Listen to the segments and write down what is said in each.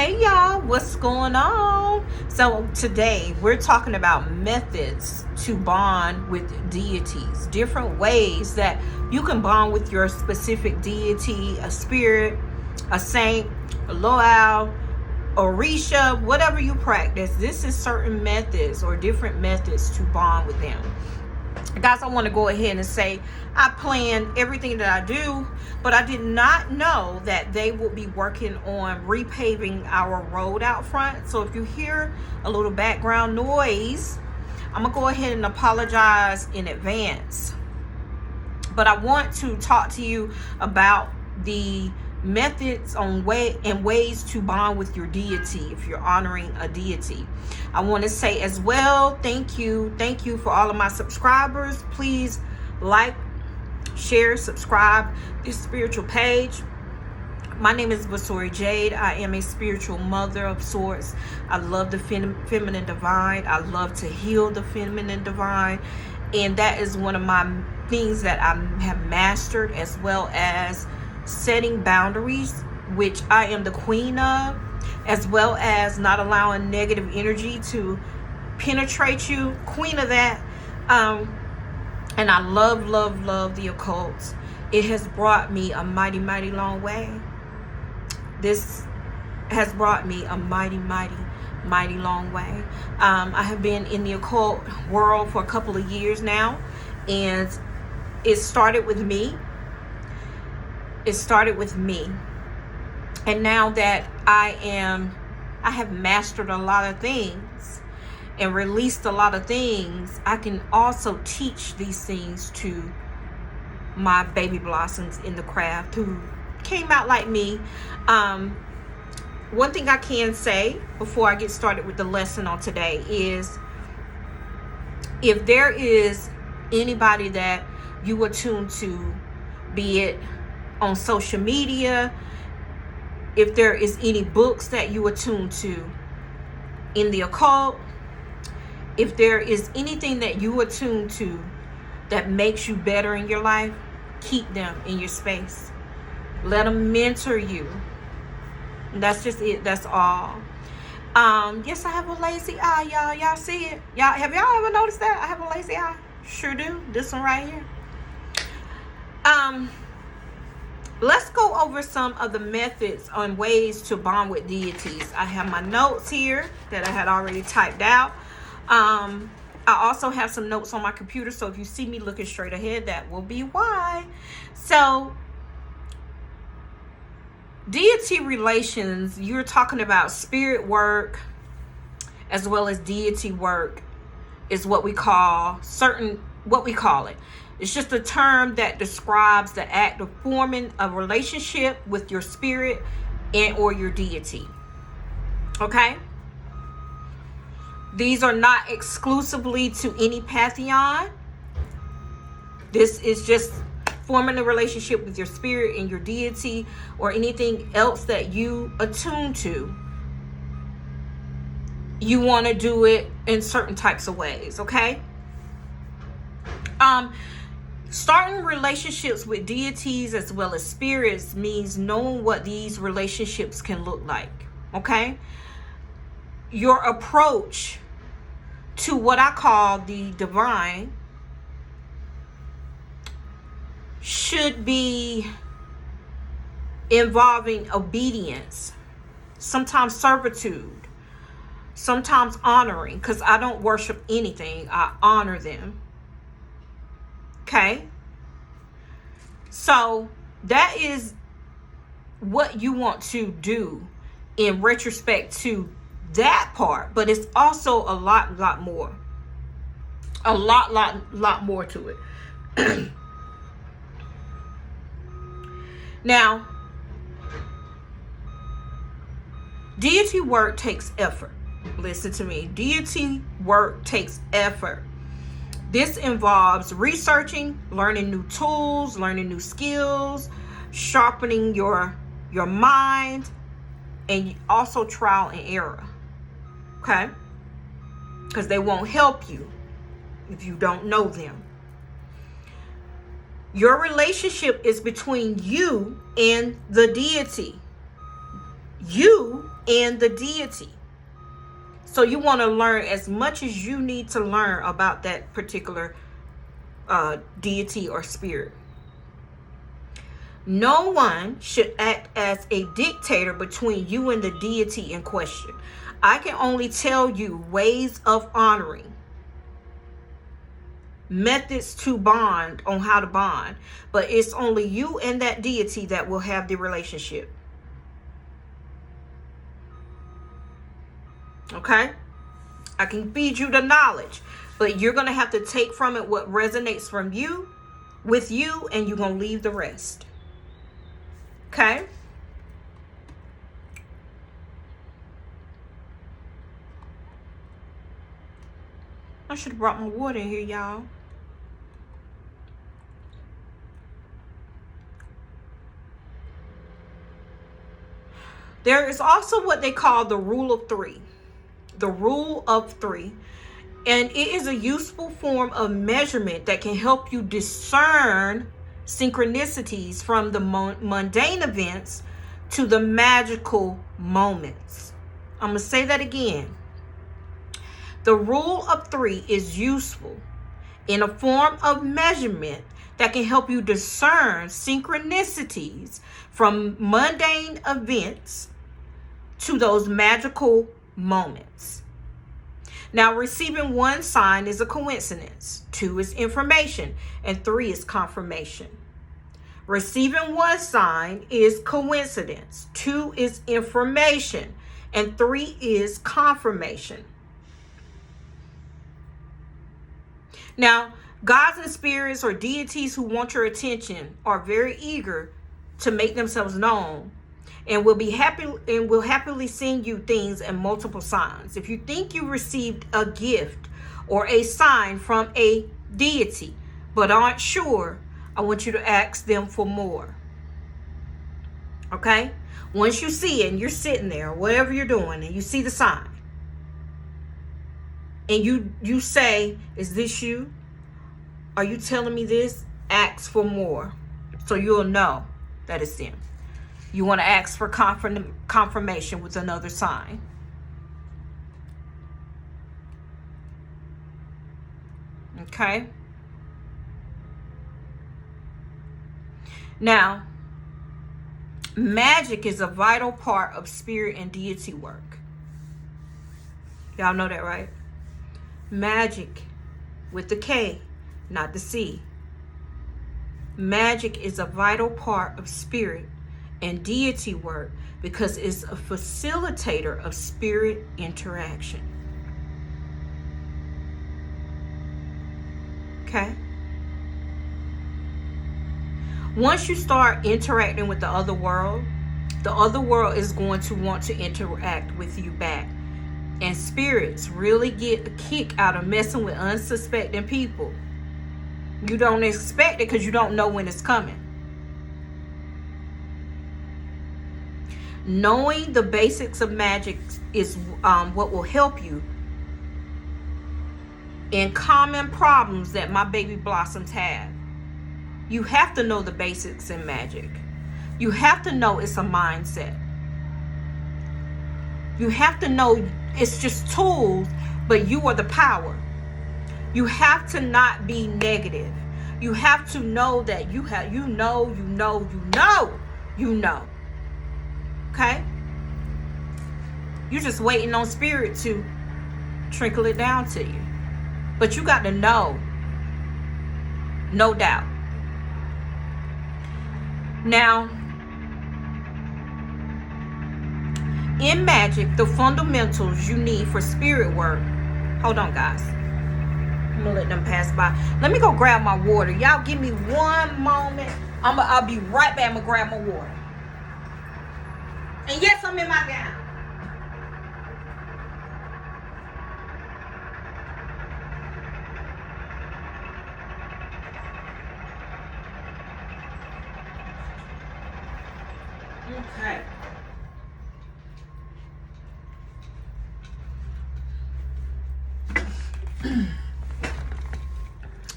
Hey y'all, what's going on? So today we're talking about methods to bond with deities, different ways that you can bond with your specific deity, a spirit, a saint, a Loal, Orisha, whatever you practice. This is certain methods or different methods to bond with them. Guys, I want to go ahead and say I plan everything that I do, but I did not know that they will be working on repaving our road out front. So if you hear a little background noise, I'm gonna go ahead and apologize in advance. But I want to talk to you about the methods on ways to bond with your deity if you're honoring a deity. I want to say as well, thank you for all of my subscribers. Please like, share, subscribe this spiritual page. My name is Vasori Jade. I am a spiritual mother of sorts. I love the feminine divine. I love to heal the feminine divine, and that is one of my things that I have mastered, as well as setting boundaries, which I am the queen of, as well as not allowing negative energy to penetrate you, queen of that. And I love the occult. It has brought me a mighty long way. This has brought me a mighty long way. I have been in the occult world for a couple of years now, and it started with me. And now that I have mastered a lot of things and released a lot of things, I can also teach these things to my baby blossoms in the craft who came out like me. One thing I can say before I get started with the lesson on today is, if there is anybody that you attune to, be it on social media, if there is any books that you attune to in the occult, if there is anything that you attune to that makes you better in your life, keep them in your space. Let them mentor you. That's just it. That's all. Yes, I have a lazy eye, y'all. Y'all see it? Have y'all ever noticed that? I have a lazy eye. Sure do. This one right here. Let's go over some of the methods on ways to bond with deities. I have my notes here that I had already typed out. I also have some notes on my computer, so if you see me looking straight ahead, that will be why. So, deity relations, you're talking about spirit work as well as deity work, is what we call it. It's just a term that describes the act of forming a relationship with your spirit and or your deity. Okay? These are not exclusively to any pantheon. This is just forming a relationship with your spirit and your deity, or anything else that you attune to. You want to do it in certain types of ways, okay? Starting relationships with deities as well as spirits means knowing what these relationships can look like, okay? Your approach to what I call the divine should be involving obedience, sometimes servitude, sometimes honoring, because I don't worship anything, I honor them. Okay, so that is what you want to do in retrospect to that part, but it's also a lot more, a lot more to it. Now, deity work takes effort. Listen to me. Deity work takes effort. This involves researching, learning new tools, learning new skills, sharpening your mind, and also trial and error. Okay? Because they won't help you if you don't know them. Your relationship is between you and the deity. You in the deity. So you want to learn as much as you need to learn about that particular deity or spirit. No one should act as a dictator between you and the deity in question. I can only tell you ways of honoring, methods to bond, on how to bond, but it's only you and that deity that will have the relationship. Okay? I can feed you the knowledge, but you're going to have to take from it what resonates from you, with you, and you're going to leave the rest. Okay? I should have brought my water in here, y'all. There is also what they call the rule of three. The rule of three. And it is a useful form of measurement that can help you discern synchronicities from the mundane events to the magical moments. I'm going to say that again. The rule of three is useful in a form of measurement that can help you discern synchronicities from mundane events to those magical moments. Now, receiving one sign is a coincidence, 2 is information, and 3 is confirmation. Receiving one sign is coincidence, 2 is information, and 3 is confirmation. Now, gods and spirits or deities who want your attention are very eager to make themselves known, and will happily send you things in multiple signs. If you think you received a gift or a sign from a deity but aren't sure, I want you to ask them for more. Okay? Once you see it and you're sitting there, whatever you're doing, and you see the sign, and you say, is this you? Are you telling me this? Ask for more, so you'll know that it's them. You want to ask for confirmation with another sign. Okay? Now, magic is a vital part of spirit and deity work. Y'all know that, right? Magic with the K, not the C. Magic is a vital part of spirit and deity work because it's a facilitator of spirit interaction. Okay? Once you start interacting with the other world is going to want to interact with you back. And spirits really get a kick out of messing with unsuspecting people. You don't expect it because you don't know when it's coming. Knowing the basics of magic is what will help you in common problems that my baby blossoms have. You have to know the basics in magic. You have to know it's a mindset. You have to know it's just tools, but you are the power. You have to not be negative. You have to know that you know. Okay? You're just waiting on spirit to trickle it down to you. But you got to know. No doubt. Now, in magic, the fundamentals you need for spirit work. Hold on, guys. I'm going to let them pass by. Let me go grab my water. Y'all give me one moment. I'll be right back. I'm going to grab my water. And yes, I'm in my gown. Okay.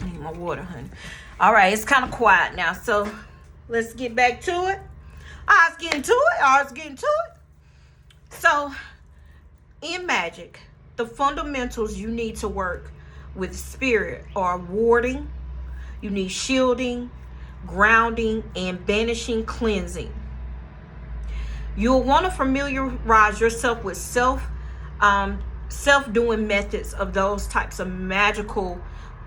I need my water, honey. All right, it's kind of quiet now, so let's get back to it. I was getting to it. So in magic, the fundamentals you need to work with spirit are warding, you need shielding, grounding, and banishing cleansing. You'll want to familiarize yourself with self-doing methods of those types of magical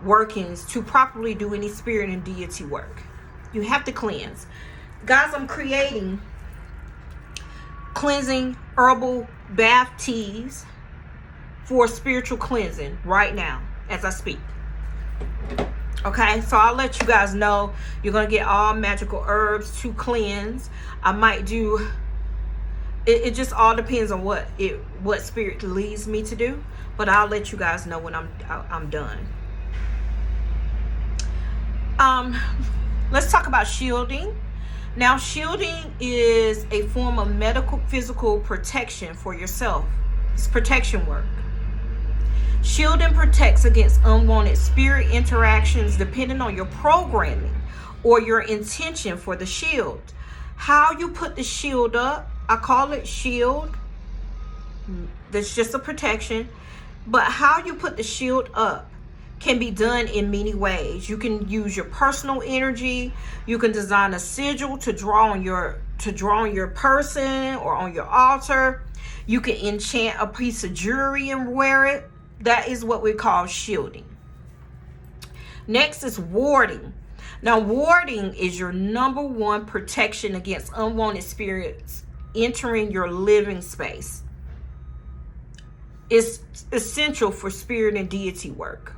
workings to properly do any spirit and deity work. You have to cleanse. Guys, I'm creating cleansing herbal bath teas for spiritual cleansing right now as I speak. Okay, so I'll let you guys know. You're going to get all magical herbs to cleanse. I might do... It just all depends on what spirit leads me to do, but I'll let you guys know when I'm done. Let's talk about shielding. Now, shielding is a form of medical physical protection for yourself. It's protection work. Shielding protects against unwanted spirit interactions depending on your programming or your intention for the shield. How you put the shield up, I call it shield. That's just a protection. But how you put the shield up can be done in many ways. You can use your personal energy. You can design a sigil to draw on your person or on your altar. You can enchant a piece of jewelry and wear it. That is what we call shielding. Next is warding. Now, warding is your number one protection against unwanted spirits entering your living space. It's essential for spirit and deity work.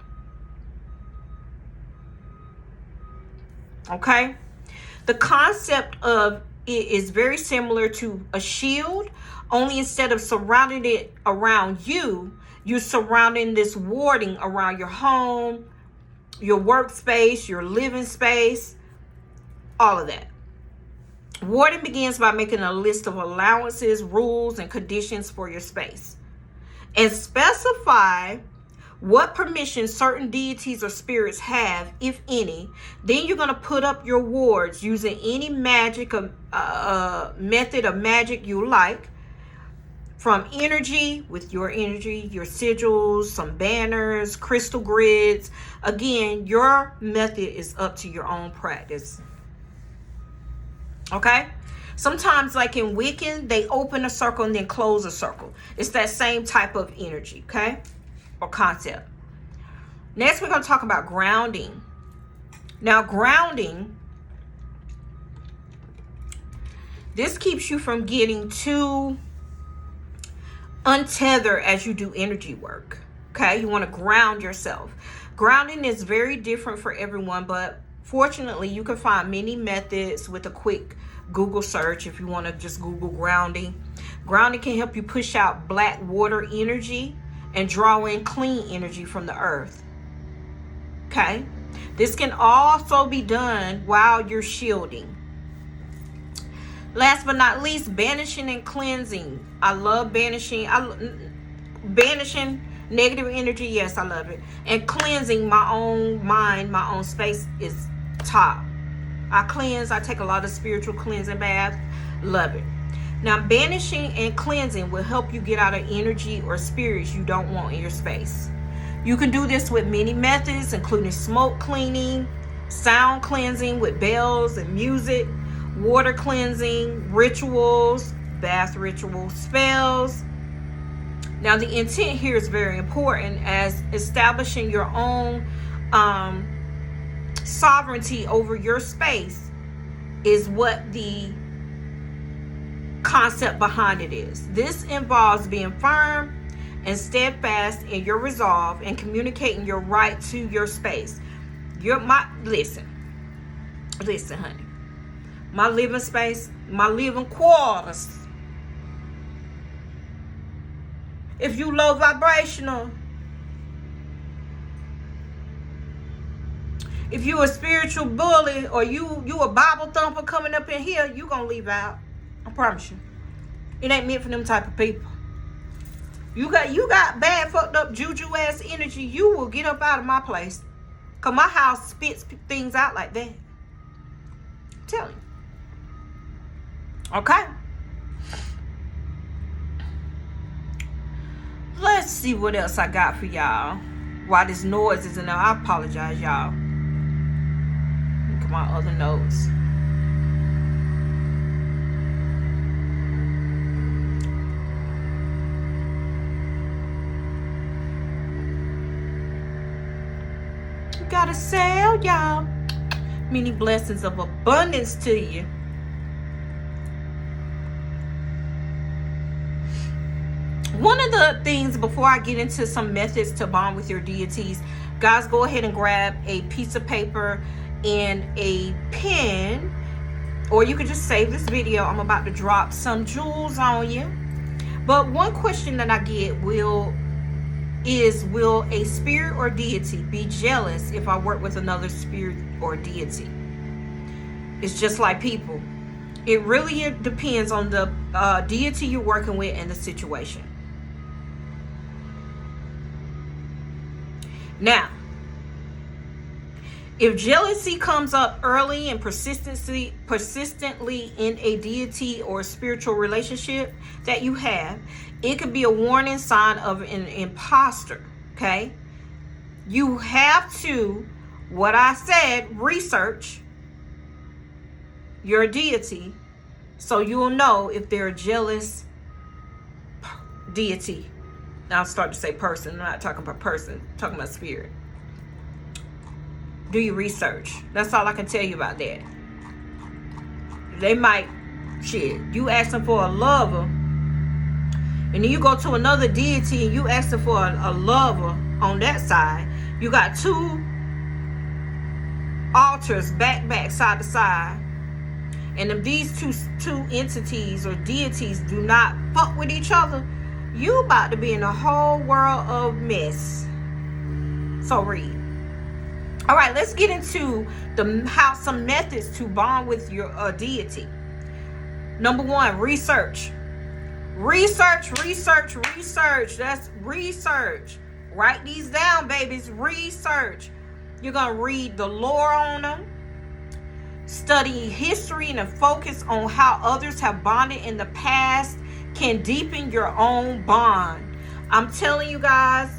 Okay? The concept of it is very similar to a shield, only instead of surrounding it around you, you're surrounding this warding around your home, your workspace, your living space, all of that. Warding begins by making a list of allowances, rules, and conditions for your space. And specify what permissions certain deities or spirits have, if any. Then you're going to put up your wards using any magic method of magic you like. From energy, with your energy, your sigils, some banners, crystal grids. Again, your method is up to your own practice. Okay? Sometimes, like in Wiccan, they open a circle and then close a circle. It's that same type of energy, okay? Or concept. Next, we're going to talk about grounding. Now, grounding, this keeps you from getting too untethered as you do energy work. Okay, you want to ground yourself. Grounding is very different for everyone, but fortunately you can find many methods with a quick Google search. If you want to just Google grounding. Grounding can help you push out black water energy and draw in clean energy from the earth. Okay, this can also be done while you're shielding. Last but not least, banishing and cleansing. I love banishing. Banishing negative energy. Yes, I love it. And cleansing my own mind, my own space is top. I cleanse. I take a lot of spiritual cleansing baths. Love it. Now, banishing and cleansing will help you get out of energy or spirits you don't want in your space. You can do this with many methods, including smoke cleaning, sound cleansing with bells and music, water cleansing, rituals, bath rituals, spells. Now, the intent here is very important, as establishing your own sovereignty over your space is what the concept behind it is. This involves being firm and steadfast in your resolve and communicating your right to your space. Listen, honey. My living space, my living quarters. If you low vibrational, if you a spiritual bully or you a Bible thumper coming up in here, you gonna leave out. I promise you. It ain't meant for them type of people. You got bad fucked up juju ass energy, you will get up out of my place. Cause my house spits things out like that. I'm telling you. Okay. Let's see what else I got for y'all. While this noise is in there, I apologize, y'all. Look at my other notes. Gotta sell, y'all. Many blessings of abundance to you. One of the things before I get into some methods to bond with your deities, guys, go ahead and grab a piece of paper and a pen, or you can just save this video. I'm about to drop some jewels on you. But one question that I get will a spirit or deity be jealous if I work with another spirit or deity? It's just like people. It really depends on the deity you're working with and the situation. Now, if jealousy comes up early and persistently in a deity or spiritual relationship that you have, it could be a warning sign of an imposter, okay? You have to, what I said, research your deity so you will know if they're a jealous deity. Now I'll start to say person. I'm not talking about person, I'm talking about spirit. Do your research. That's all I can tell you about that. They might, shit, you asking for a lover, and then you go to another deity and you asking for a lover on that side. You got two altars back, side to side. And if these two entities or deities do not fuck with each other, you about to be in a whole world of mess. So read. All right, let's get into some methods to bond with your deity. Number one, research. Research. That's research. Write these down, babies. Research. You're going to read the lore on them. Study history and focus on how others have bonded in the past can deepen your own bond. I'm telling you guys,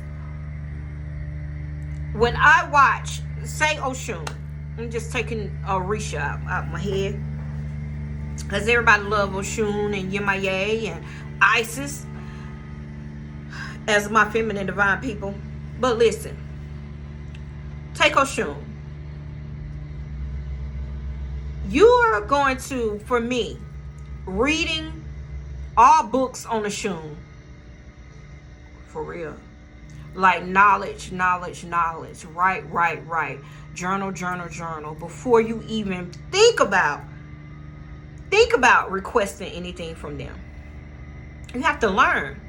when I watch, say Oshun, I'm just taking Orisha out my head, because everybody love Oshun and Yemaye and Isis as my feminine divine people. But listen, take Oshun. You are going to, for me, reading all books on Oshun, for real, like knowledge, right, journal, before you even think about requesting anything from them. You have to learn.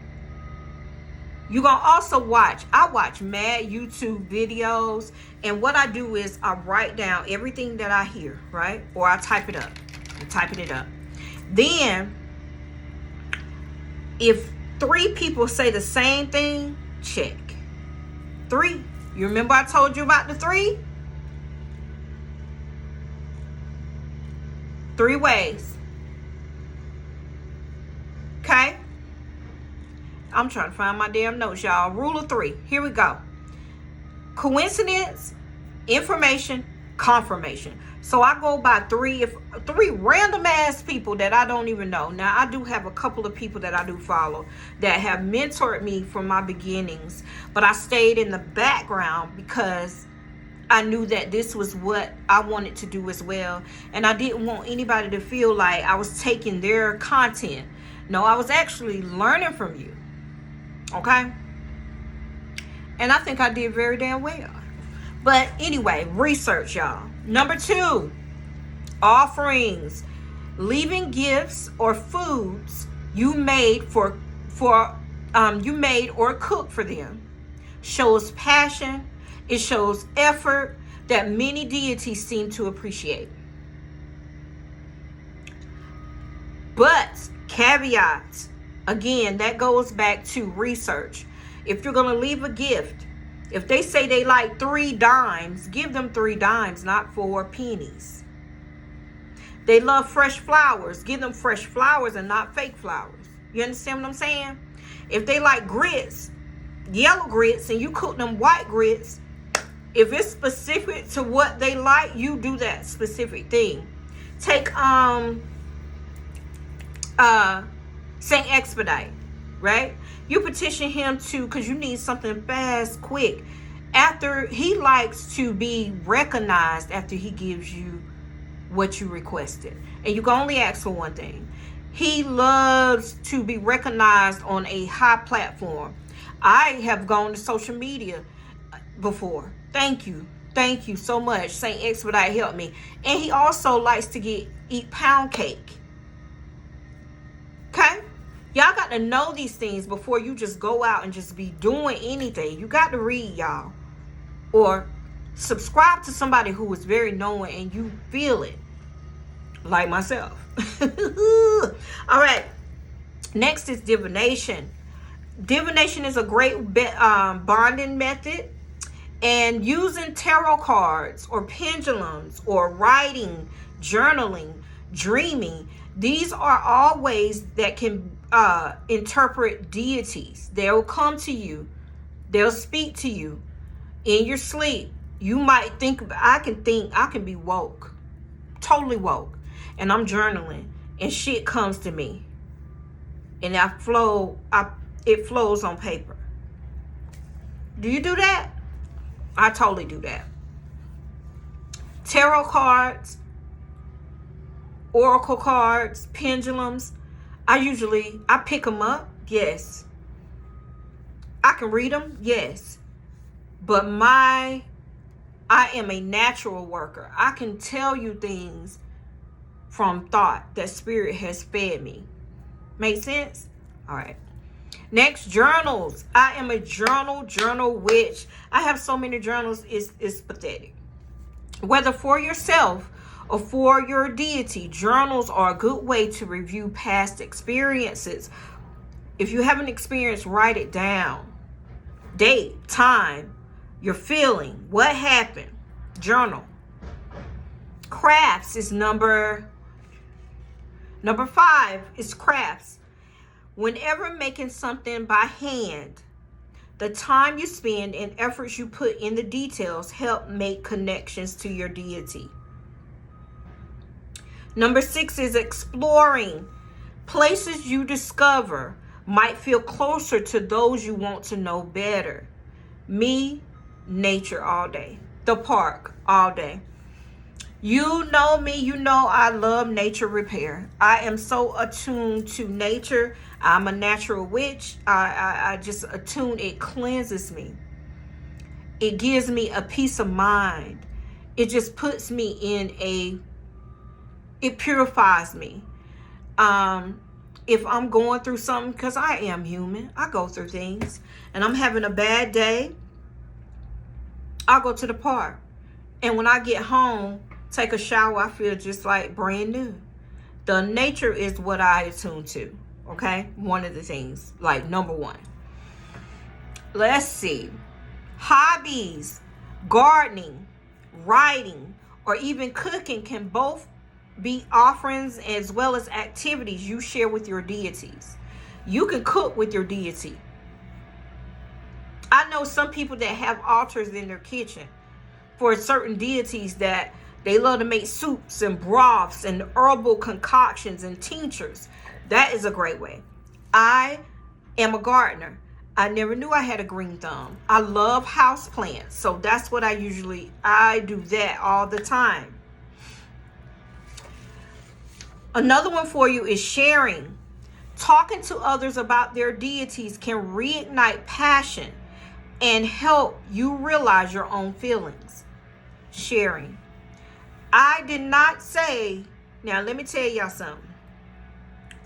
You're gonna also I watch mad YouTube videos, and what I do is I write down everything that I hear, right? Or I type it up. I'm typing it up. Then if 3 people say the same thing, check. 3. You remember I told you about the 3? 3 ways. Okay? I'm trying to find my damn notes, y'all. Rule of 3. Here we go. Coincidence, information, confirmation. So I go by 3 random ass people that I don't even know. Now I do have a couple of people that I do follow that have mentored me from my beginnings, but I stayed in the background because I knew that this was what I wanted to do as well, and I didn't want anybody to feel like I was taking their content. No, I was actually learning from you. Okay? And I think I did very damn well. But anyway, research, y'all. Number 2, offerings. Leaving gifts or foods you made or cooked for them shows passion. It shows effort that many deities seem to appreciate. But caveats, again, that goes back to research. If you're going to leave a gift, if they say they like 3 dimes, give them 3 dimes, not 4 pennies. They love fresh flowers, give them fresh flowers and not fake flowers. You understand what I'm saying? If they like grits, yellow grits and you cook them white grits, if it's specific to what they like, you do that specific thing. Take Saint Expedite, right? You petition him to, because you need something fast, quick. After he likes to be recognized after he gives you what you requested, and you can only ask for one thing. He loves to be recognized on a high platform. I have gone to social media before. Thank you so much. Saint Expedite helped me. And he also likes to eat pound cake. Okay, y'all got to know these things before you just go out and just be doing anything. You got to read, y'all, or subscribe to somebody who is very knowing and you feel it, like myself. All right, next is divination. Divination is a great bonding method, and using tarot cards or pendulums or writing, journaling, dreaming, these are all ways that can interpret deities. They'll come to you, they'll speak to you in your sleep. You might think, I can be woke, totally woke, and I'm journaling and shit comes to me and it flows on paper. Do you do that? I totally do that. Tarot cards, oracle cards, pendulums, I pick them up, yes. I can read them, yes. But I am a natural worker. I can tell you things from thought that spirit has fed me. Make sense? All right. Next, journals. I am a journal witch. I have so many journals, it's pathetic. Whether for yourself or for your deity, journals are a good way to review past experiences. If you have an experience, write it down. Date, time, your feeling, what happened. Journal. Crafts is number 5 is crafts. Whenever making something by hand, the time you spend and efforts you put in the details help make connections to your deity. Number 6 is exploring. Places you discover might feel closer to those you want to know better. Me, nature all day. The park all day. You know me, you know I love nature repair. I am so attuned to nature. I'm a natural witch. I just attune. It cleanses me. It gives me a peace of mind. It just puts me it purifies me. If I'm going through something, because I am human, I go through things, and I'm having a bad day, I'll go to the park. And when I get home, take a shower, I feel just like brand new. The nature is what I attune to. Okay, one of the things, like number 1. Let's see. Hobbies, gardening, writing, or even cooking can both be offerings as well as activities you share with your deities. You can cook with your deity. I know some people that have altars in their kitchen for certain deities that they love to make soups and broths and herbal concoctions and tinctures. That is a great way. I am a gardener. I never knew I had a green thumb. I love house plants. So that's what I do that all the time. Another one for you is sharing. Talking to others about their deities can reignite passion and help you realize your own feelings. Sharing. I did not say, now let me tell y'all something.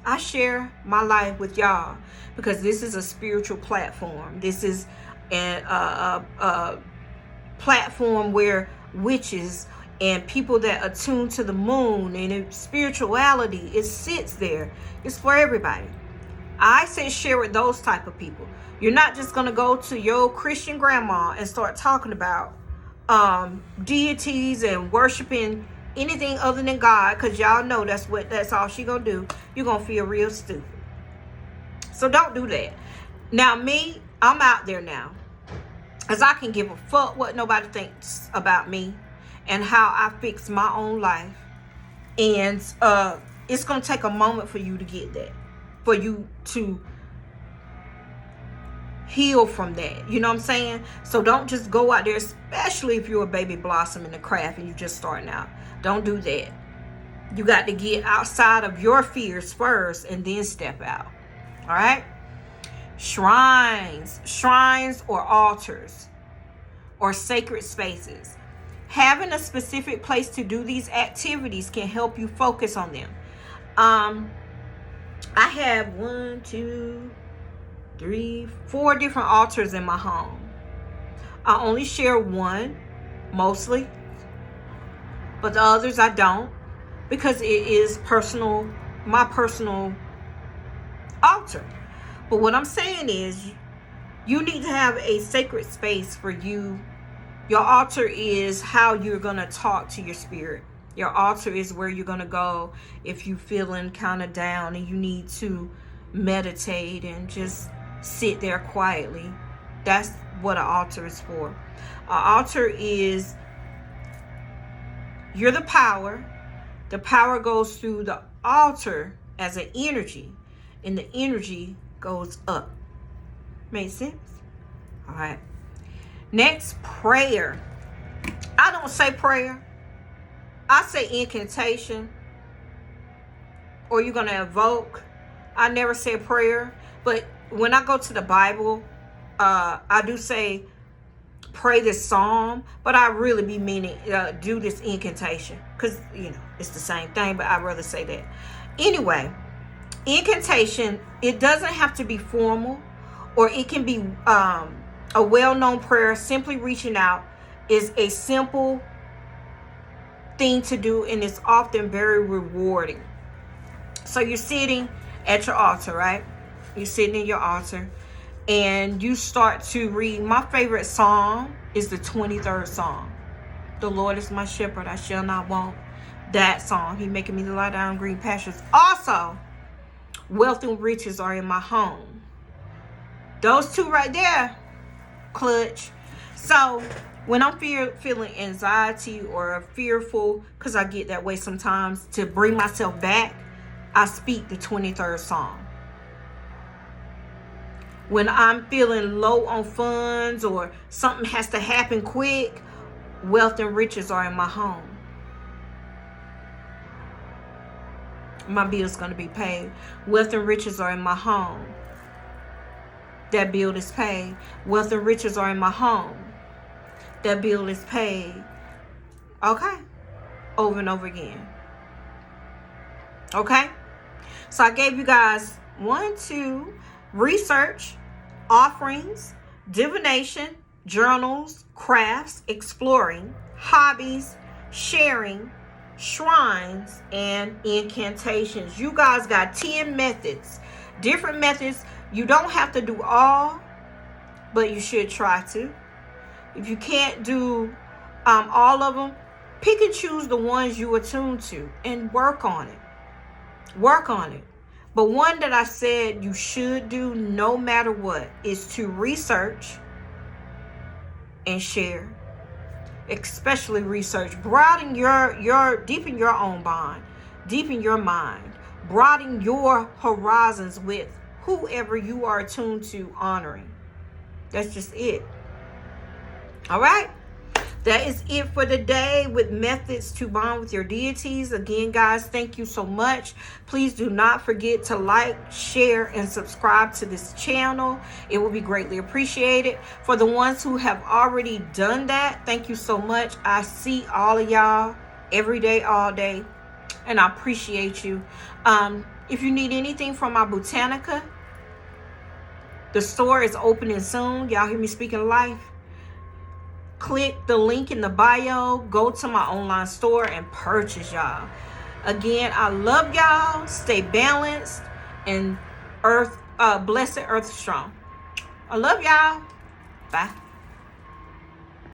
I share my life with y'all because this is a spiritual platform. This is a platform where witches and people that attune to the moon and spirituality, it sits there. It's for everybody. I say share with those type of people. You're not just going to go to your Christian grandma and start talking about deities and worshiping anything other than God, because y'all know that's all she gonna do. You're gonna feel real stupid. So don't do that. Now me, I'm out there now. Because I can give a fuck what nobody thinks about me and how I fix my own life. And it's going to take a moment for you to get that. For you to heal from that. You know what I'm saying? So don't just go out there, especially if you're a baby blossom in the craft and you're just starting out. Don't do that. You got to get outside of your fears first and then step out. All right? Shrines or altars or sacred spaces. Having a specific place to do these activities can help you focus on them. I have 4 different altars in my home. I only share one, mostly, but the others I don't, because it is my personal altar. But what I'm saying is, you need to have a sacred space for you. Your altar is how you're going to talk to your spirit. Your altar is where you're going to go if you're feeling kind of down and you need to meditate and just sit there quietly. That's what an altar is for. An altar is, you're the power. The power goes through the altar as an energy, and the energy goes up. Make sense? All right. Next, prayer. I don't say prayer. I say incantation, or you're going to evoke. I never say prayer, but when I go to the Bible, I do say pray this psalm, but I really be meaning do this incantation, because it's the same thing, but I'd rather say that. Anyway, incantation, it doesn't have to be formal, or it can be a well-known prayer. Simply reaching out is a simple thing to do, and it's often very rewarding. So you're sitting at your altar, right? You're sitting in your altar, and you start to read. My favorite psalm is the 23rd Psalm. The Lord is my shepherd, I shall not want. That song. He making me to lie down in green pastures. Also, wealth and riches are in my home. Those two right there, clutch. So when I'm feeling anxiety or fearful, because I get that way sometimes, to bring myself back, I speak the 23rd Psalm. When I'm feeling low on funds or something has to happen quick, wealth and riches are in my home. My bill's going to be paid. Wealth and riches are in my home. That bill is paid. Wealth and riches are in my home. That bill is paid. Okay? Over and over again. Okay? So I gave you guys 1, 2, research, offerings, divination, journals, crafts, exploring, hobbies, sharing, shrines, and incantations. You guys got 10 methods. Different methods. You don't have to do all, but you should try to. If you can't do all of them, pick and choose the ones you attune to and work on it. Work on it. But one that I said you should do no matter what is to research and share. Especially research. Broaden deepen your own bond. Deepen your mind. Broaden your horizons with whoever you are attuned to honoring. That's just it. All right? That is it for the day with methods to bond with your deities. Again, guys, thank you so much. Please do not forget to like, share, and subscribe to this channel. It will be greatly appreciated. For the ones who have already done that, thank you so much. I see all of y'all every day, all day, and I appreciate you. If you need anything from my Botanica, the store is opening soon. Y'all hear me speaking life? Click the link in the bio. Go to my online store and purchase, y'all. Again, I love y'all. Stay balanced and blessed earth strong. I love y'all. Bye.